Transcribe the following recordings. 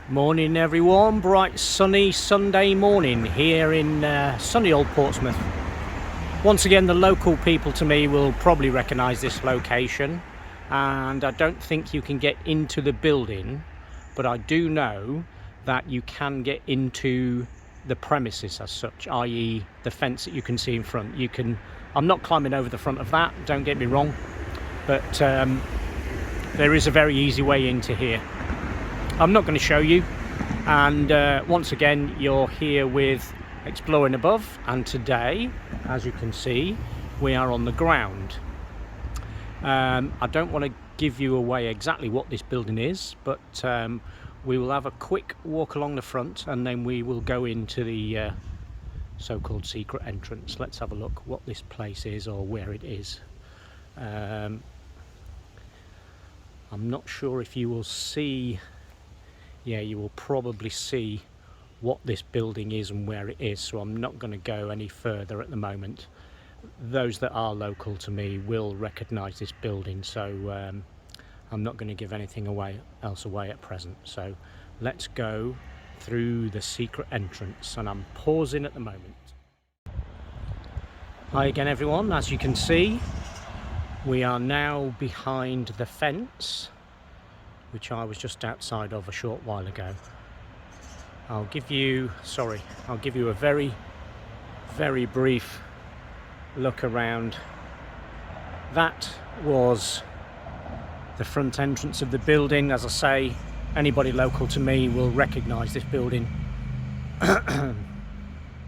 Morning everyone, bright sunny Sunday morning here in sunny old Portsmouth. Once again, the local people to me will probably recognise this location, and I don't think you can get into the building, but I do know that you can get into the premises as such, i.e. the fence that you can see in front. I'm not climbing over the front of that, don't get me wrong, but there is a very easy way into here. I'm not going to show you, and once again you're here with Exploring Above, and today, as you can see, we are on the ground. I don't want to give you away exactly what this building is, but we will have a quick walk along the front and then we will go into the so-called secret entrance. Let's have a look what this place is or where it is. I'm not sure if you will see. Yeah, you will probably see what this building is and where it is, so I'm not going to go any further at the moment. Those that are local to me will recognise this building, so I'm not going to give anything else away at present. So let's go through the secret entrance, and I'm pausing at the moment. Hi again everyone, as you can see we are now behind the fence which I was just outside of a short while ago. I'll give you a very, very brief look around. That was the front entrance of the building. As I say, anybody local to me will recognise this building.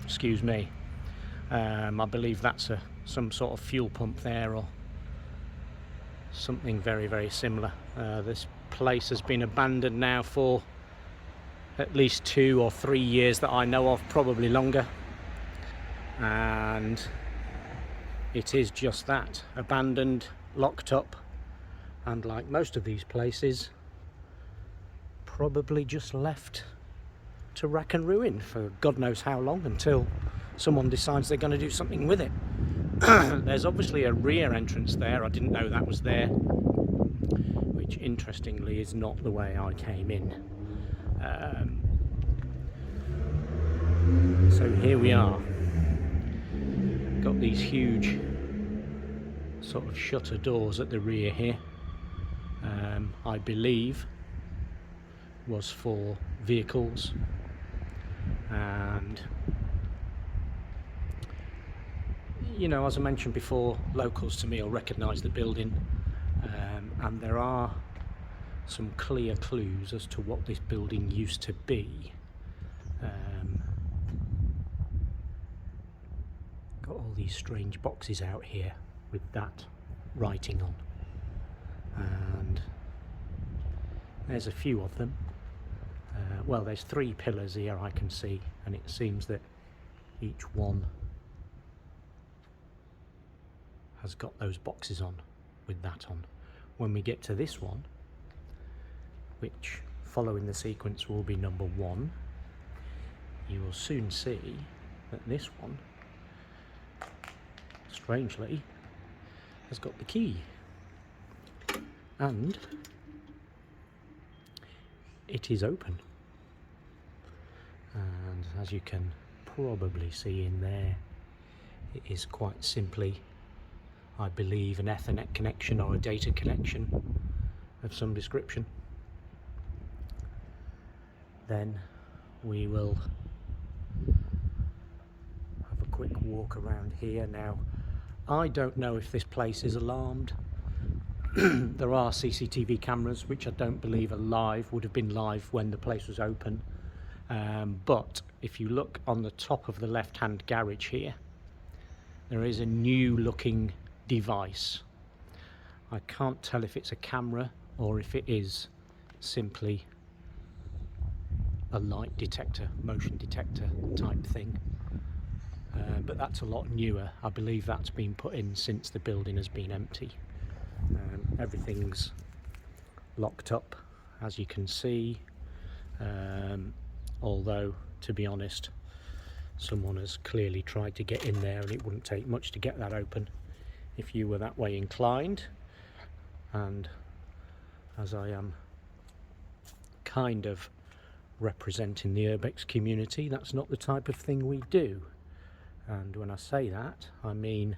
Excuse me. I believe that's some sort of fuel pump there, or something very, very similar. This place has been abandoned now for at least 2 or 3 years that I know of, probably longer, and it is just that, abandoned, locked up, and like most of these places, probably just left to rack and ruin for God knows how long, until someone decides they're going to do something with it. There's obviously a rear entrance there. I didn't know that was there, which interestingly is not the way I came in. So here we are. Got these huge sort of shutter doors at the rear here. I believe was for vehicles, and you know, as I mentioned before, locals to me will recognise the building, and there are some clear clues as to what this building used to be. Got all these strange boxes out here with that writing on, and there's a few of them. Well, there's 3 pillars here I can see, and it seems that each one has got those boxes on with that on. When we get to this one, which following the sequence will be number 1, you will soon see that this one, strangely, has got the key, and it is open. And as you can probably see in there, it is quite simply, I believe, an Ethernet connection or a data connection of some description. Then we will have a quick walk around here. Now, I don't know if this place is alarmed. There are CCTV cameras which I don't believe are live, would have been live when the place was open. But if you look on the top of the left-hand garage here, there is a new looking device. I can't tell if it's a camera or if it is simply a light detector, motion detector type thing, but that's a lot newer. I believe that's been put in since the building has been empty. Everything's locked up, as you can see, although to be honest, someone has clearly tried to get in there and it wouldn't take much to get that open if you were that way inclined. And as I am kind of representing the urbex community. That's not the type of thing we do. And when I say that, I mean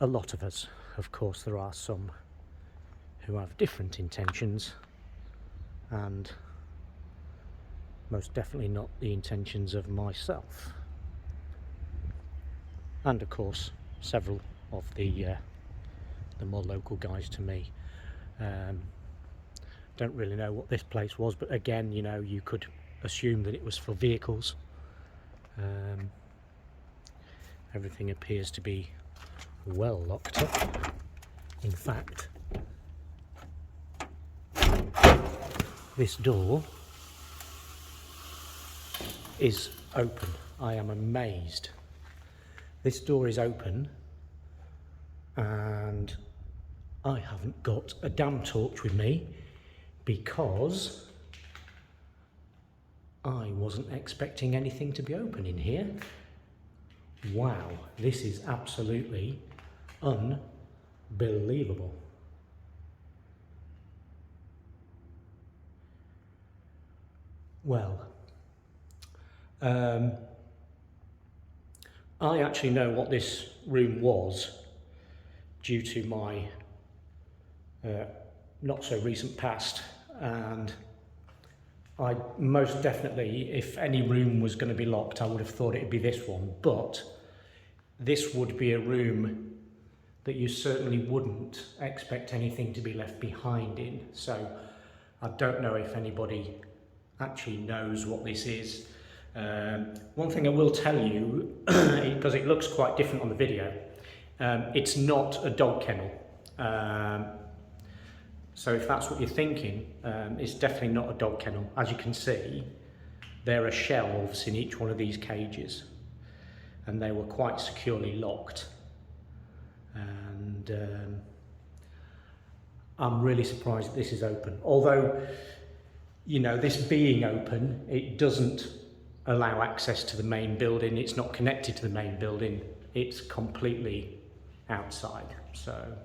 a lot of us. Of course, there are some who have different intentions, and most definitely not the intentions of myself. And of course, several of the more local guys to me. Don't really know what this place was, but again, you know, you could assume that it was for vehicles. Everything appears to be well locked up. In fact, this door is open. I am amazed. This door is open, and I haven't got a damn torch with me because I wasn't expecting anything to be open in here. Wow, this is absolutely unbelievable. Well, I actually know what this room was due to my not so recent past, and I most definitely, if any room was going to be locked, I would have thought it'd be this one, but this would be a room that you certainly wouldn't expect anything to be left behind in. So I don't know if anybody actually knows what this is. One thing I will tell you, because it looks quite different on the video, it's not a dog kennel. So if that's what you're thinking, it's definitely not a dog kennel. As you can see, there are shelves in each one of these cages, and they were quite securely locked. And I'm really surprised that this is open. Although, you know, this being open, it doesn't allow access to the main building. It's not connected to the main building. It's completely outside. So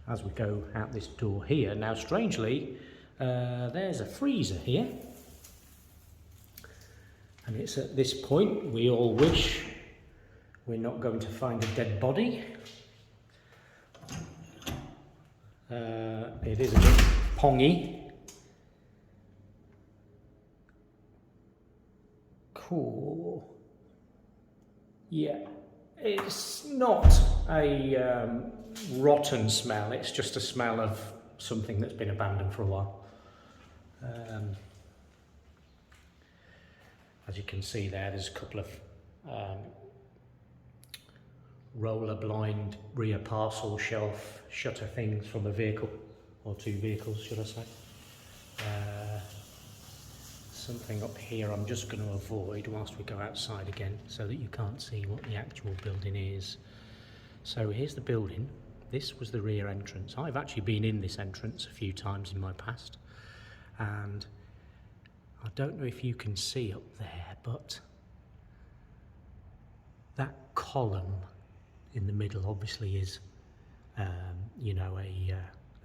as we go out this door here, now strangely, there's a freezer here. And it's at this point we all wish we're not going to find a dead body. It is a bit pongy. Cool. Yeah, it's not a rotten smell, it's just a smell of something that's been abandoned for a while. As you can see there's a couple of roller blind rear parcel shelf shutter things from a vehicle, or two vehicles should I say. Something up here I'm just going to avoid whilst we go outside again so that you can't see what the actual building is. So here's the building. This was the rear entrance. I've actually been in this entrance a few times in my past, and I don't know if you can see up there, but that column in the middle obviously is you know, a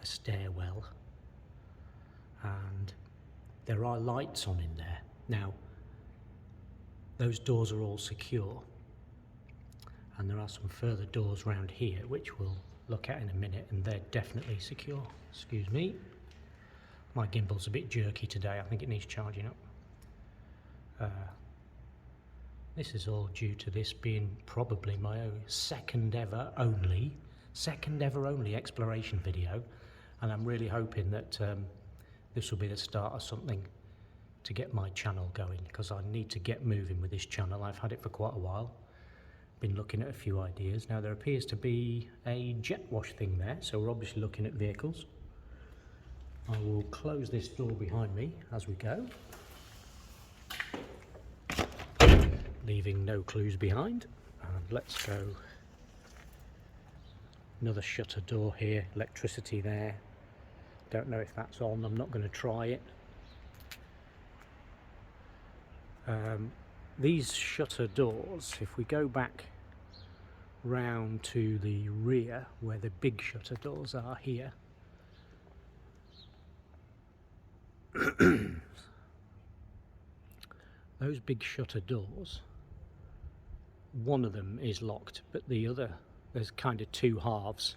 stairwell, and there are lights on in there. Now those doors are all secure, and there are some further doors around here which we'll look at in a minute, and they're definitely secure. Excuse me, my gimbal's a bit jerky today. I think it needs charging up. This is all due to this being probably my own second ever only exploration video, and I'm really hoping that this will be the start of something to get my channel going, because I need to get moving with this channel. I've had it for quite a while, been looking at a few ideas. Now there appears to be a jet wash thing there, so we're obviously looking at vehicles. I will close this door behind me as we go, leaving no clues behind. And let's go. Another shutter door here, electricity there. Don't know if that's on, I'm not going to try it. These shutter doors, if we go back round to the rear where the big shutter doors are here, those big shutter doors, one of them is locked, but the other, there's kind of two halves.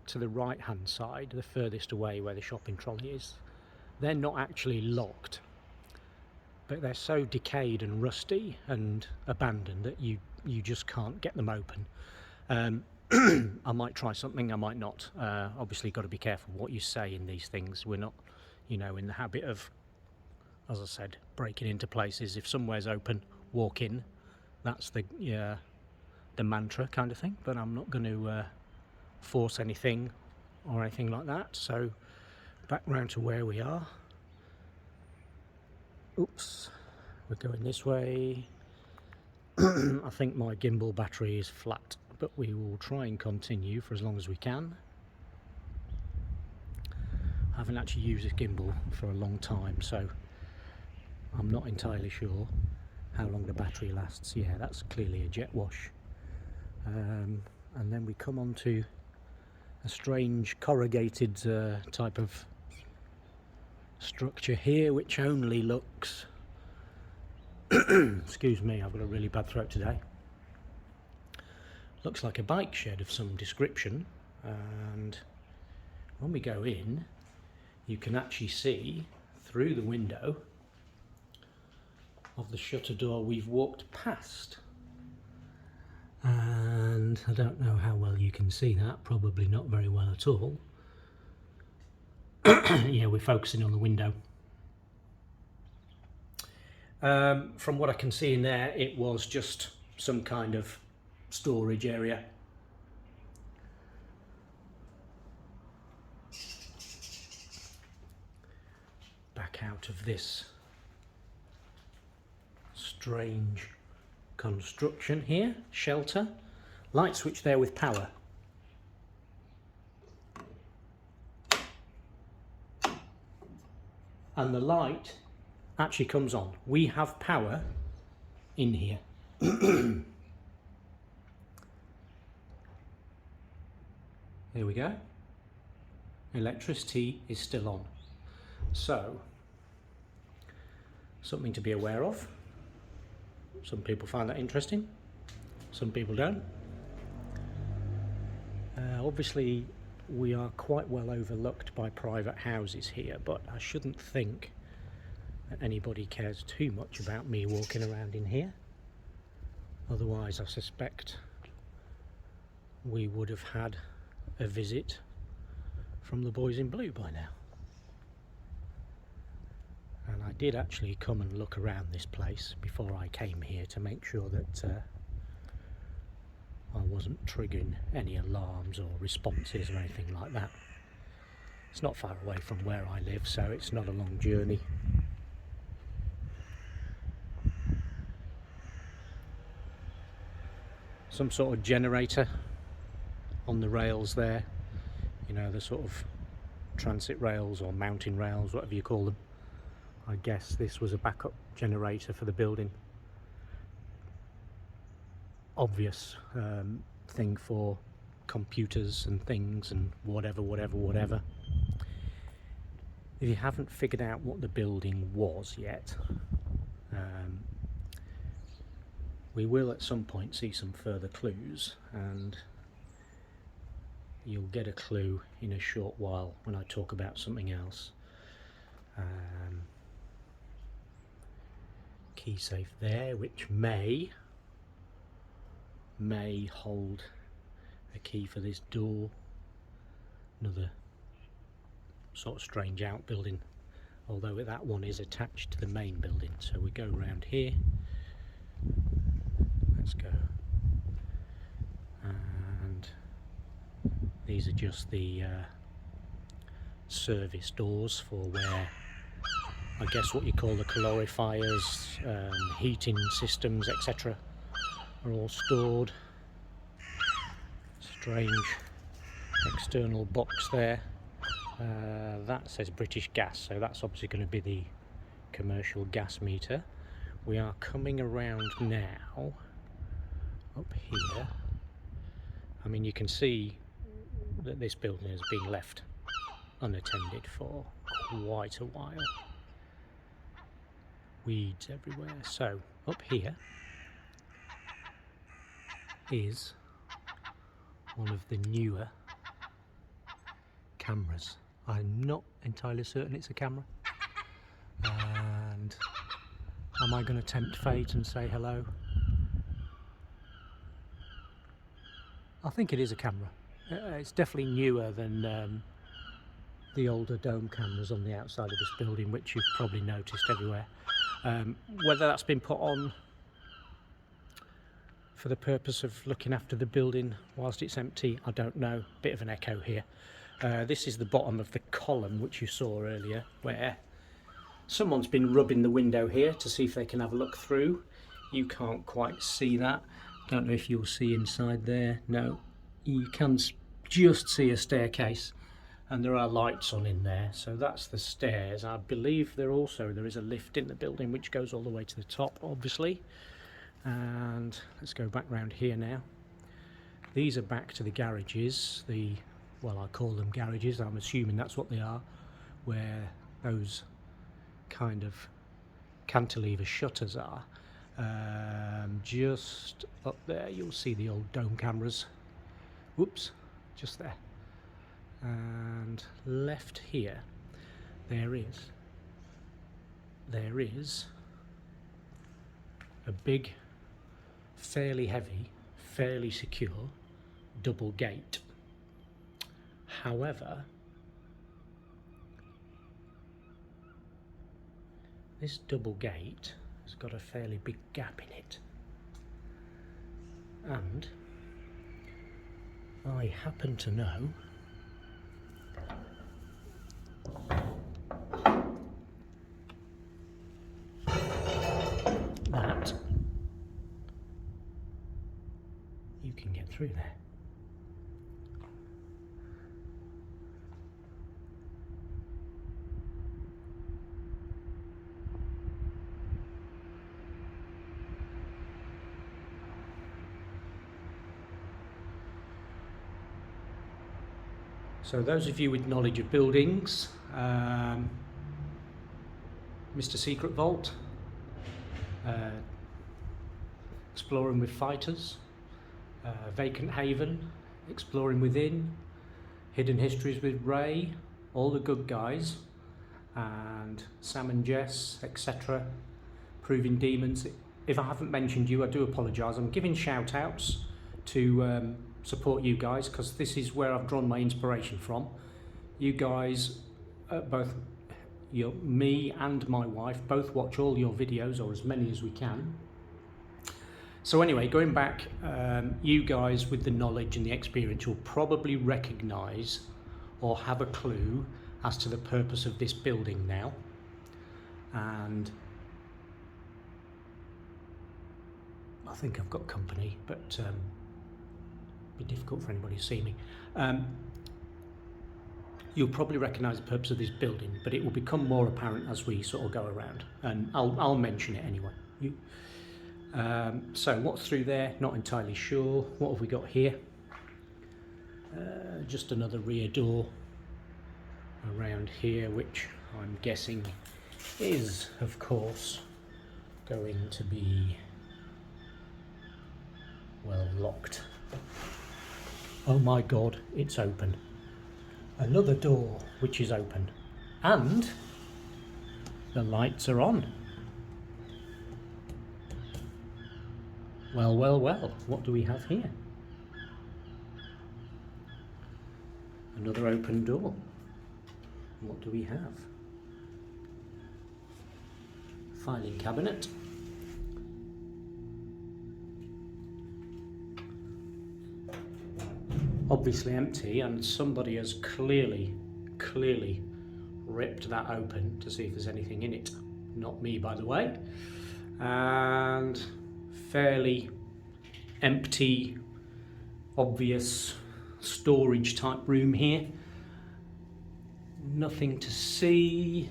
To the right hand side, the furthest away where the shopping trolley is, they're not actually locked, but they're so decayed and rusty and abandoned that you just can't get them open. I might try something, I might not. Obviously got to be careful what you say in these things. We're not, you know, in the habit of, as I said, breaking into places. If somewhere's open, walk in. That's the mantra kind of thing, but I'm not going to force anything or anything like that. So back round to where we are. Oops, we're going this way. I think my gimbal battery is flat, but we will try and continue for as long as we can. I haven't actually used this gimbal for a long time, so I'm not entirely sure how long the battery lasts. Yeah, that's clearly a jet wash. And then we come on to a strange corrugated type of structure here, which only looks excuse me, I've got a really bad throat today. Looks like a bike shed of some description, and when we go in you can actually see through the window of the shutter door we've walked past. And I don't know how well you can see that, probably not very well at all. Yeah, we're focusing on the window. From what I can see in there, it was just some kind of storage area. Back out of this strange construction here, shelter, light switch there with power. And the light actually comes on. We have power in here. There we go. Electricity is still on. So, something to be aware of. Some people find that interesting, some people don't. Obviously we are quite well overlooked by private houses here, but I shouldn't think that anybody cares too much about me walking around in here. Otherwise I suspect we would have had a visit from the boys in blue by now. And I did actually come and look around this place before I came here to make sure that I wasn't triggering any alarms or responses or anything like that. It's not far away from where I live, so it's not a long journey. Some sort of generator on the rails there, you know, the sort of transit rails or mountain rails, whatever you call them. I guess this was a backup generator for the building. Obvious thing for computers and things and whatever. If you haven't figured out what the building was yet, we will at some point see some further clues, and you'll get a clue in a short while when I talk about something else. Key safe there, which may hold a key for this door. Another sort of strange outbuilding, although that one is attached to the main building. So we go around here. Let's go. And these are just the service doors for where, I guess, what you call the calorifiers, heating systems, etc. are all stored. Strange external box there. That says British Gas, so that's obviously going to be the commercial gas meter. We are coming around now up here. I mean, you can see that this building has been left unattended for quite a while. weeds everywhere. So up here is one of the newer cameras. I'm not entirely certain it's a camera, and am I going to tempt fate and say hello? I think it is a camera. It's definitely newer than the older dome cameras on the outside of this building, which you've probably noticed everywhere. Whether that's been put on for the purpose of looking after the building whilst it's empty, I don't know. Bit of an echo here. This is the bottom of the column which you saw earlier, where someone's been rubbing the window here to see if they can have a look through. You can't quite see that. Don't know if you'll see inside there. No, you can just see a staircase, and there are lights on in there. So that's the stairs. I believe there is a lift in the building which goes all the way to the top, obviously. And let's go back round here now. These are back to the garages. Well, I call them garages. I'm assuming that's what they are, where those kind of cantilever shutters are. Just up there you'll see the old dome cameras. Whoops, just there. And left here there is a big, fairly heavy, fairly secure double gate. However, this double gate has got a fairly big gap in it, and I happen to know that you can get through there. So those of you with knowledge of buildings, Mr. Secret Vault, Exploring with Fighters, Vacant Haven, Exploring Within, Hidden Histories with Ray, all the good guys, and Sam and Jess, etc. Proving Demons. If I haven't mentioned you, I do apologise. I'm giving shout outs to support you guys, because this is where I've drawn my inspiration from. You guys, both me and my wife, both watch all your videos, or as many as we can. So anyway, going back, you guys with the knowledge and the experience will probably recognise or have a clue as to the purpose of this building now. And I think I've got company, but be difficult for anybody to see me. You'll probably recognise the purpose of this building, but it will become more apparent as we sort of go around, and I'll mention it anyway. So what's through there? Not entirely sure. What have we got here? Just another rear door around here, which I'm guessing is, of course, going to be, well, locked. Oh my god, it's open. Another door which is open, and the lights are on. Well, well, well, what do we have here? Another open door. What do we have? Filing cabinet. Obviously empty, and somebody has clearly ripped that open to see if there's anything in it. Not me, by the way. And fairly empty, obvious storage type room here. Nothing to see.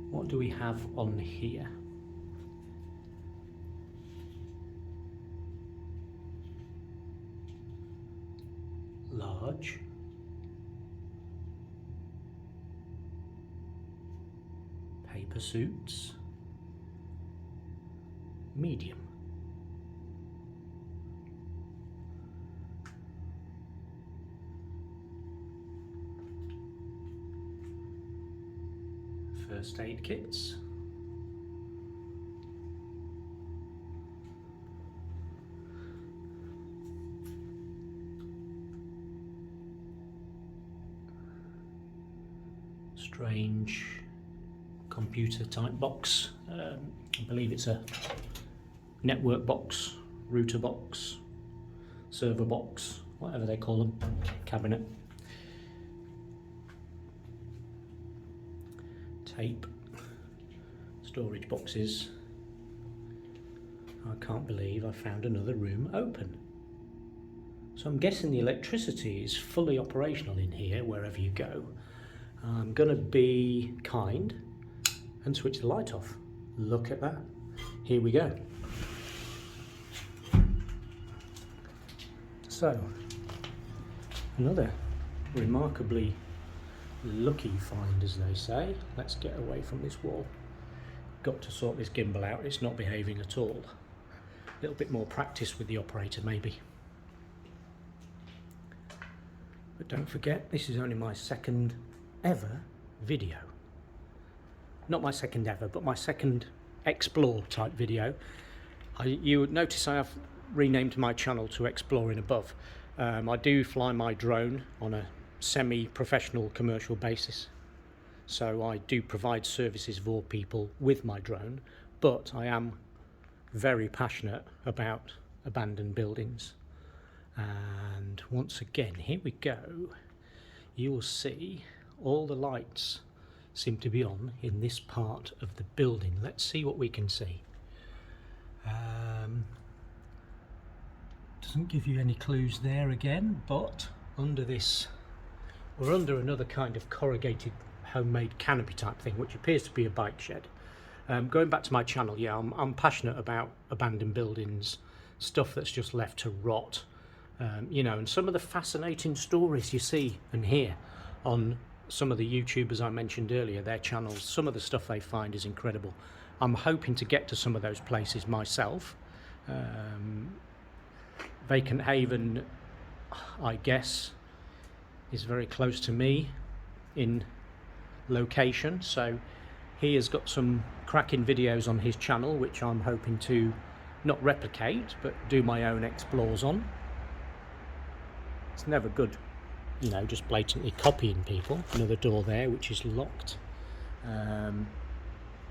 What do we have on here? Large. Paper suits. medium. First aid kits. Strange computer type box. I believe it's a network box, router box, server box, whatever they call them, cabinet. Tape, storage boxes. I can't believe I found another room open. So I'm guessing the electricity is fully operational in here wherever you go. I'm gonna be kind and switch the light off. Look at that. Here we go. So, another remarkably lucky find, as they say. Let's get away from this wall. Got to sort this gimbal out. It's not behaving at all. A little bit more practice with the operator maybe. But don't forget, this is only my second ever video. Not my second ever, but my second explore type video. You would notice I have renamed my channel to Exploring Above. I do fly my drone on a semi-professional commercial basis, so I do provide services for people with my drone, but I am very passionate about abandoned buildings. And once again, here we go. You will see all the lights seem to be on in this part of the building. Let's see what we can see. Doesn't give you any clues there again, but under this, we're under another kind of corrugated homemade canopy type thing, which appears to be a bike shed. Going back to my channel, yeah, I'm passionate about abandoned buildings, stuff that's just left to rot, you know, and some of the fascinating stories you see and hear on some of the YouTubers I mentioned earlier, their channels. Some of the stuff they find is incredible. I'm hoping to get to some of those places myself. Vacant Haven, I guess, is very close to me in location, so he has got some cracking videos on his channel which I'm hoping to not replicate but do my own explores on. It's never good, you know, just blatantly copying people. Another door there which is locked.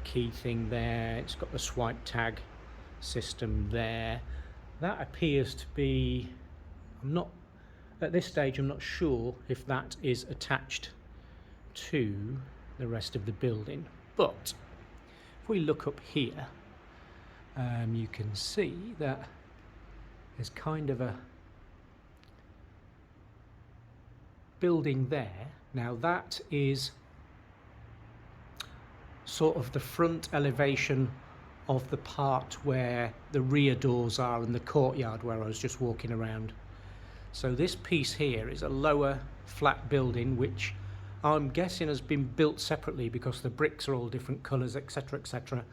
Key thing there, it's got the swipe tag system there. That appears to be, at this stage I'm not sure if that is attached to the rest of the building, but if we look up here, you can see that there's kind of a building there. Now that is sort of the front elevation of the part where the rear doors are and the courtyard where I was just walking around. So this piece here is a lower flat building which I'm guessing has been built separately because the bricks are all different colours, etc, etc,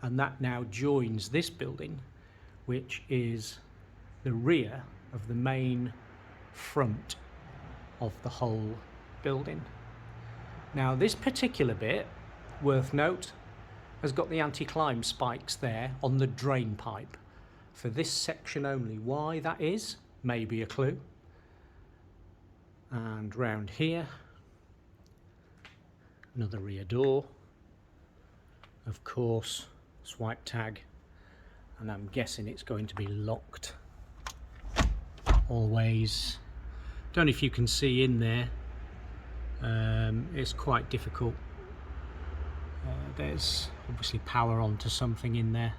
and that now joins this building, which is the rear of the main front of the whole building. Now this particular bit, worth note, has got the anti-climb spikes there on the drain pipe for this section only. Why that is, maybe a clue. And round here, another rear door, of course, swipe tag, and I'm guessing it's going to be locked always. Don't know if you can see in there, it's quite difficult. There's obviously power on to something in there.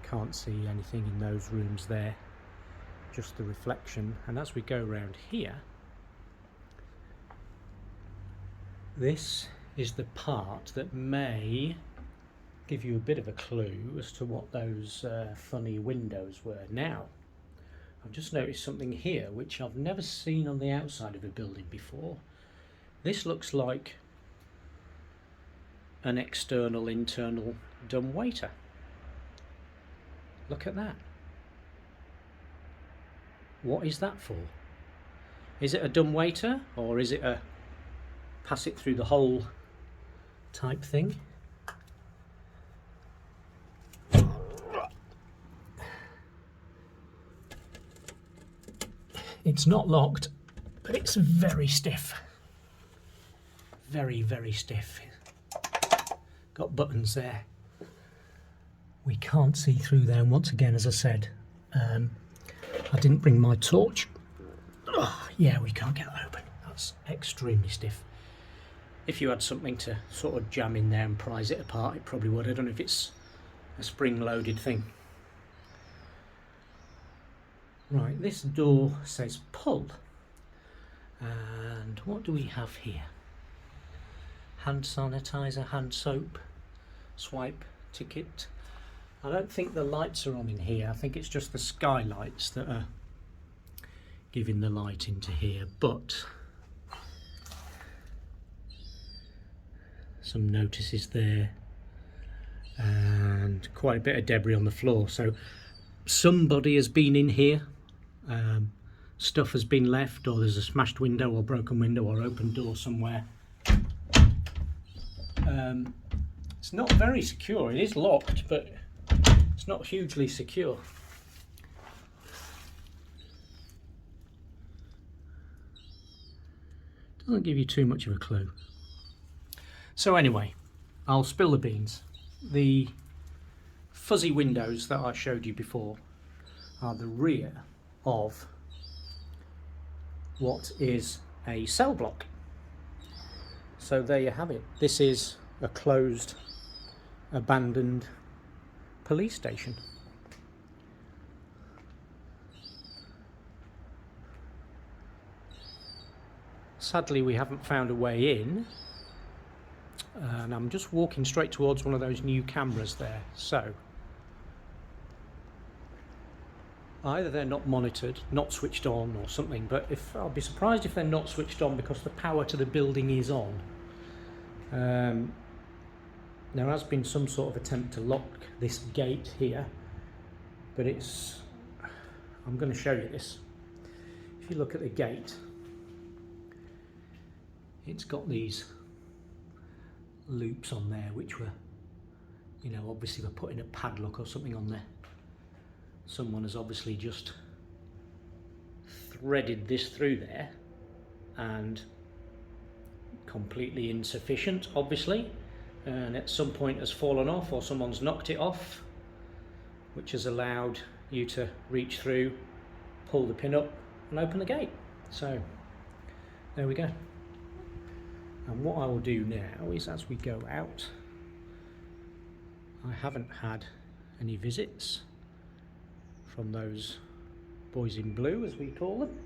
Can't see anything in those rooms there, just the reflection. And as we go around here, this is the part that may give you a bit of a clue as to what those funny windows were. Now, I've just noticed something here which I've never seen on the outside of a building before. This looks like an external internal dumbwaiter. Look at that. What is that for? Is it a dumbwaiter, or is it a pass it through the hole type thing? It's not locked, but it's very stiff. Very, very stiff. Got buttons there. We can't see through there, and once again, as I said, I didn't bring my torch. Oh, yeah, we can't get that open. That's extremely stiff. If you had something to sort of jam in there and prise it apart, it probably would. I don't know if it's a spring-loaded thing. Right, this door says pull. And what do we have here? Hand sanitizer, hand soap, swipe, ticket. I don't think the lights are on in here. I think it's just the skylights that are giving the light into here, but some notices there and quite a bit of debris on the floor. So somebody has been in here. Stuff has been left, or there's a smashed window or broken window or open door somewhere. It's not very secure. It is locked, but it's not hugely secure. Doesn't give you too much of a clue. So anyway, I'll spill the beans. The fuzzy windows that I showed you before are the rear of what is a cell block. So there you have it. This is a closed, abandoned police station. Sadly, we haven't found a way in, and I'm just walking straight towards one of those new cameras there. So either they're not monitored, not switched on or something, but I'll be surprised if they're not switched on, because the power to the building is on. There has been some sort of attempt to lock this gate here, but I'm going to show you this. If you look at the gate, it's got these loops on there which were, obviously we're putting a padlock or something on there. Someone has obviously just threaded this through there, and completely insufficient obviously, and at some point has fallen off, or someone's knocked it off, which has allowed you to reach through, pull the pin up and open the gate. So there we go. And what I will do now is, as we go out, I haven't had any visits from those boys in blue, as we call them.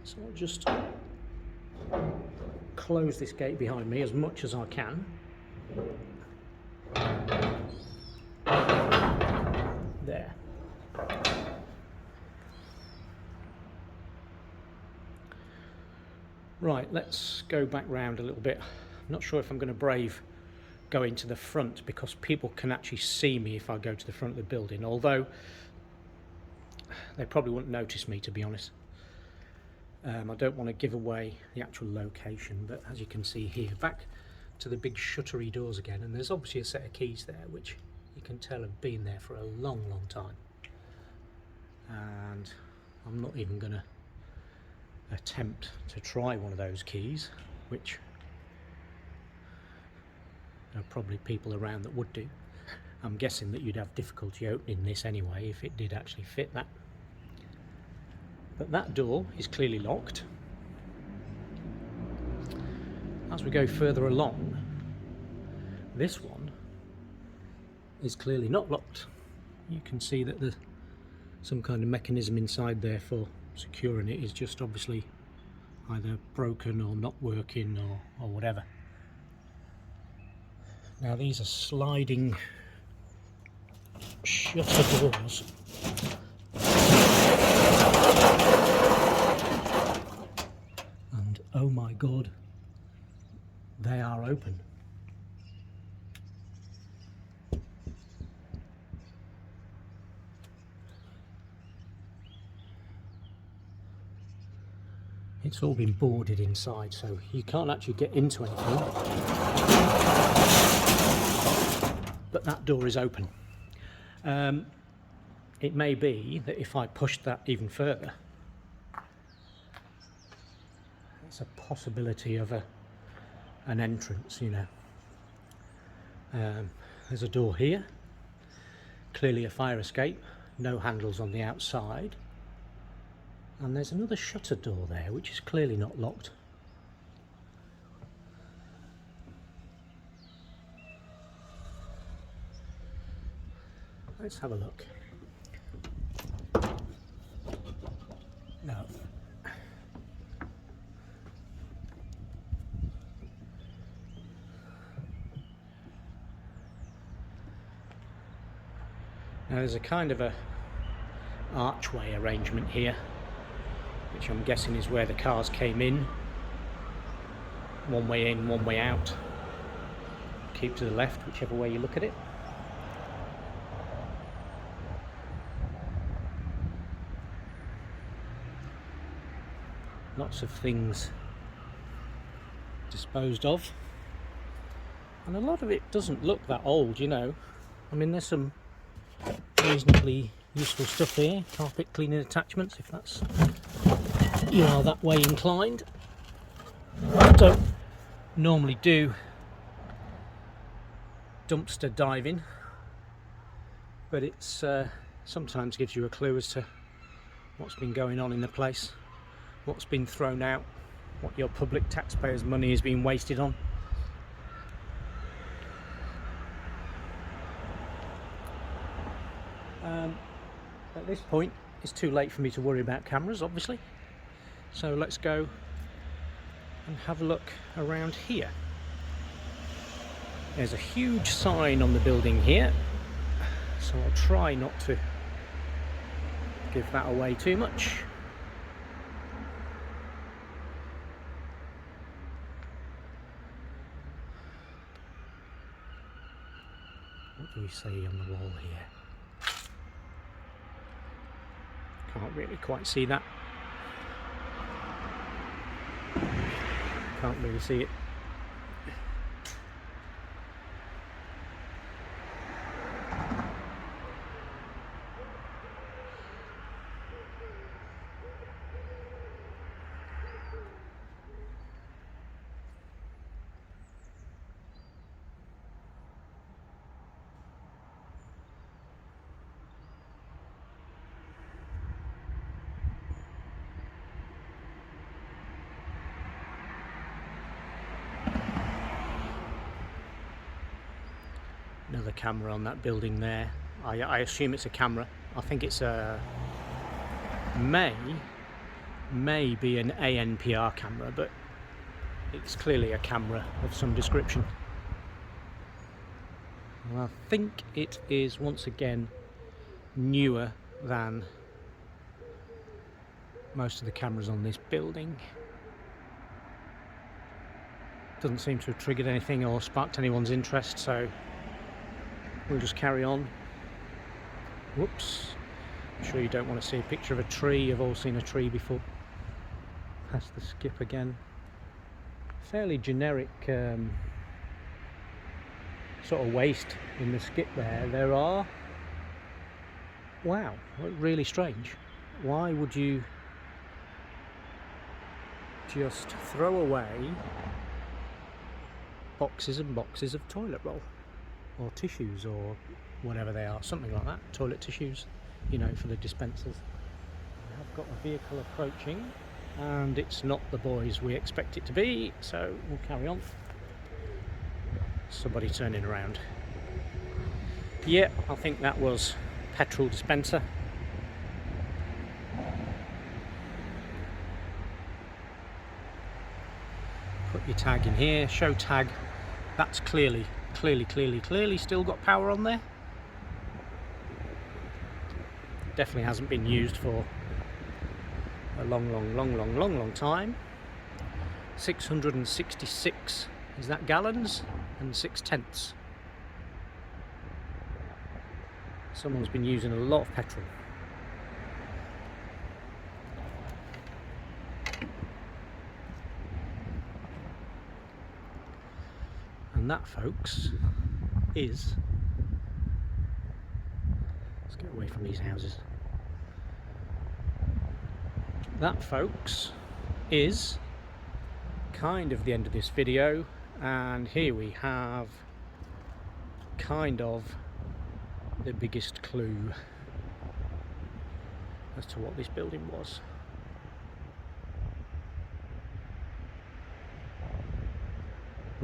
So I'll just close this gate behind me as much as I can. There. Right, let's go back round a little bit. I'm not sure if I'm going to brave going to the front, because people can actually see me if I go to the front of the building, although they probably wouldn't notice me, to be honest. I don't want to give away the actual location, but as you can see here, back to the big shuttery doors again, and there's obviously a set of keys there which you can tell have been there for a long time, and I'm not even going to attempt to try one of those keys, which there are probably people around that would do. I'm guessing that you'd have difficulty opening this anyway if it did actually fit that. But that door is clearly locked. As we go further along, this one is clearly not locked. You can see that there's some kind of mechanism inside there for securing it is just obviously either broken or not working or whatever. Now these are sliding shutter doors. And oh my god, they are open. It's all been boarded inside, so you can't actually get into anything. But that door is open. It may be that if I pushed that even further, it's a possibility of an entrance, you know. There's a door here, clearly a fire escape, no handles on the outside. And there's another shutter door there, which is clearly not locked. Let's have a look. No. Now there's a kind of a archway arrangement here, which I'm guessing is where the cars came in. One way in, one way out. Keep to the left, whichever way you look at it. Lots of things disposed of. And a lot of it doesn't look that old, you know. I mean, there's some reasonably useful stuff here. Carpet cleaning attachments, if that's you are that way inclined. I don't normally do dumpster diving, but it's sometimes gives you a clue as to what's been going on in the place, what's been thrown out, what your public taxpayers' money is being wasted on. At this point, it's too late for me to worry about cameras, obviously. So let's go and have a look around here. There's a huge sign on the building here, so I'll try not to give that away too much. What do we see on the wall here? Can't really quite see that. Can't really see it. Another camera on that building there. I assume it's a camera. I think it's a may be an ANPR camera, but it's clearly a camera of some description. And I think it is once again newer than most of the cameras on this building. Doesn't seem to have triggered anything or sparked anyone's interest, so we'll just carry on. Whoops. I'm sure you don't want to see a picture of a tree. You've all seen a tree before. Past the skip again. Fairly generic sort of waste in the skip there. There are... Wow, really strange. Why would you just throw away boxes and boxes of toilet roll? Or tissues, or whatever they are, something like that. Toilet tissues, you know, for the dispensers. I've got a vehicle approaching, and it's not the boys we expect it to be, so we'll carry on. Somebody turning around. Yeah, I think that was petrol dispenser. Put your tag in here, show tag. That's clearly still got power on there. Definitely hasn't been used for a long time. 666, is that gallons? And 6/10. Someone's been using a lot of petrol. And that, folks, is... Let's get away from these houses. That, folks, is kind of the end of this video, and here we have kind of the biggest clue as to what this building was.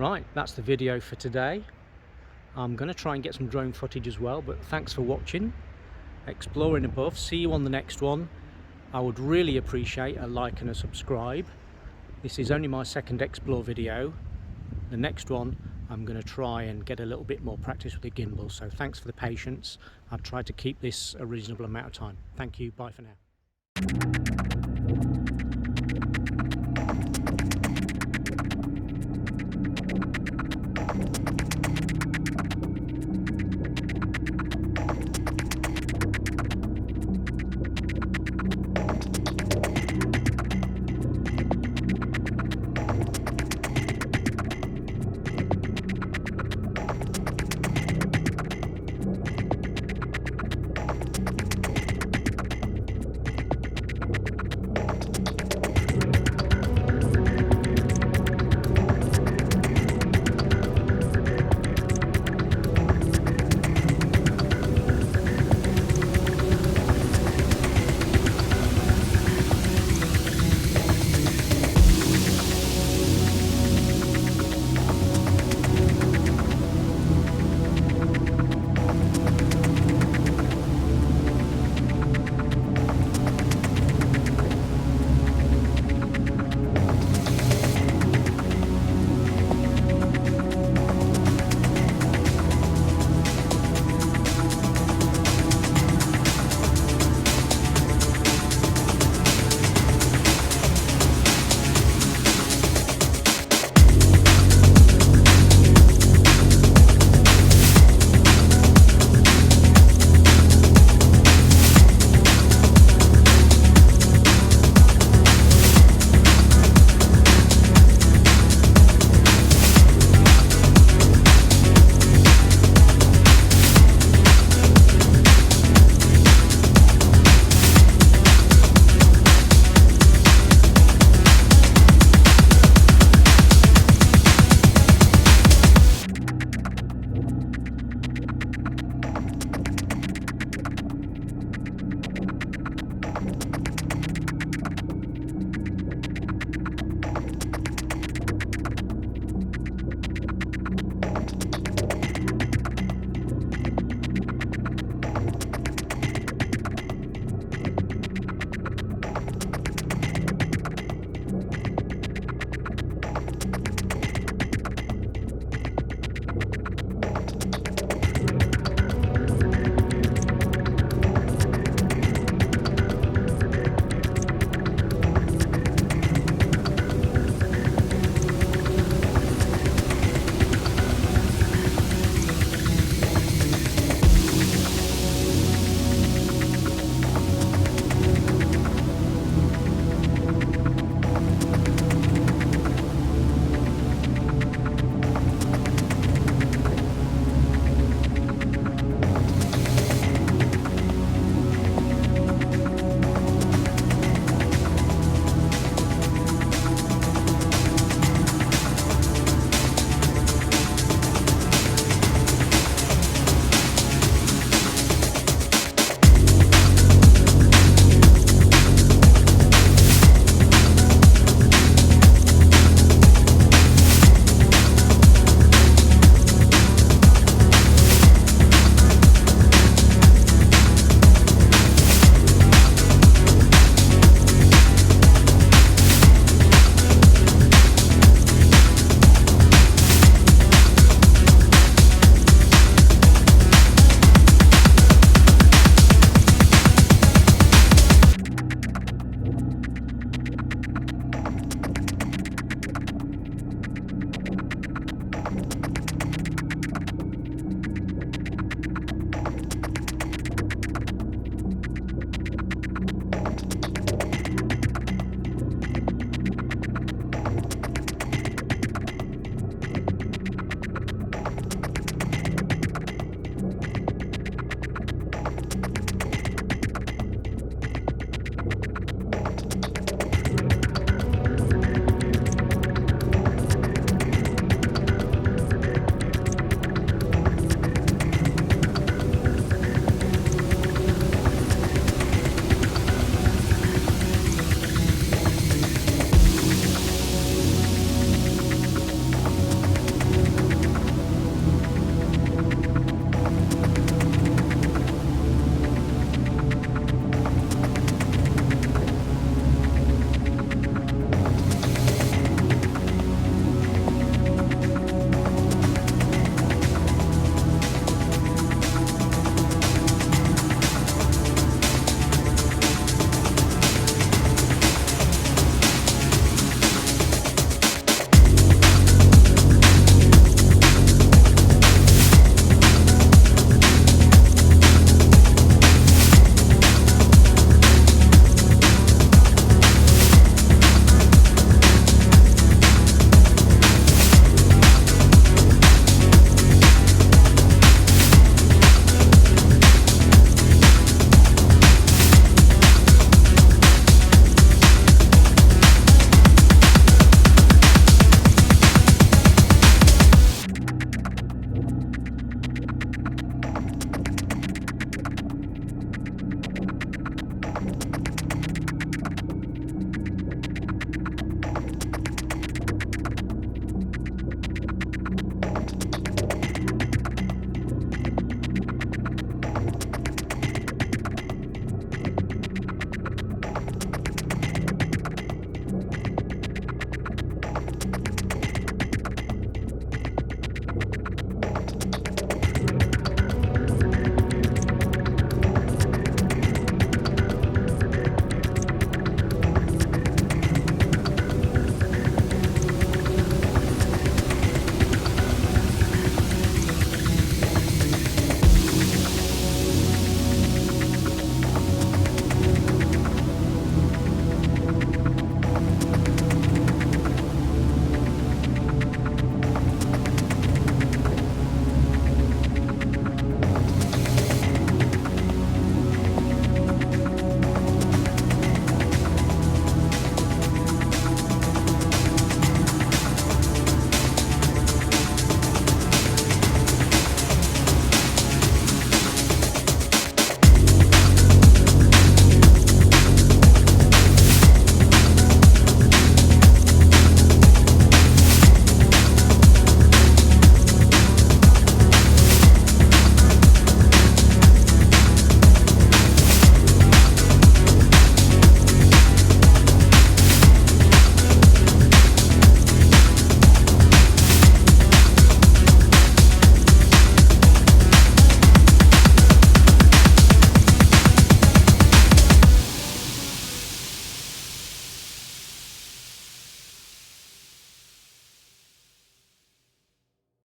Right, that's the video for today. I'm going to try and get some drone footage as well, but thanks for watching. Exploring Above. See you on the next one. I would really appreciate a like and a subscribe. This is only my second explore video. The next one I'm going to try and get a little bit more practice with the gimbal, so thanks for the patience. I've tried to keep this a reasonable amount of time. Thank you, bye for now.